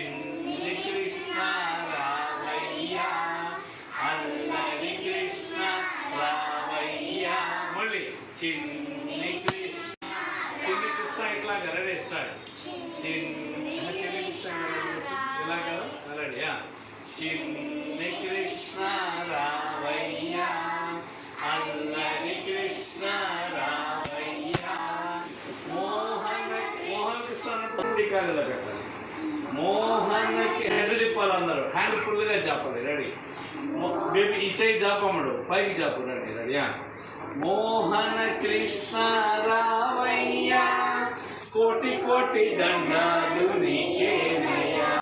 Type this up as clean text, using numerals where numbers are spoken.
చిన్ని కృష్ణ రావయ్యా అల్లరి కృష్ణ రావయ్యా మళ్ళీ చిన్ని కృష్ణ ఇట్లాగా రెడీ స్టార్ట్ చిన్ని కృష్ణ ఇలాగా రెడీ చిన్ని కృష్ణ రావయ్యా అల్లరి కృష్ణ రావయ్యా మోహన్ కృష్ణ అన్నప్పుడు కాలేదా పెట్టాలి మోహన్కి హెడ్ తిప్పాలి అందరూ హ్యాండ్ ఫుల్గా చెప్పాలి రెడీ బేబీ ఈ చేయి జాపమ్మడు పైకి జాపు రెడీ రెడీయా మోహన కృష్ణ రావయ్యా కోటి కోటి దండాలు నీకే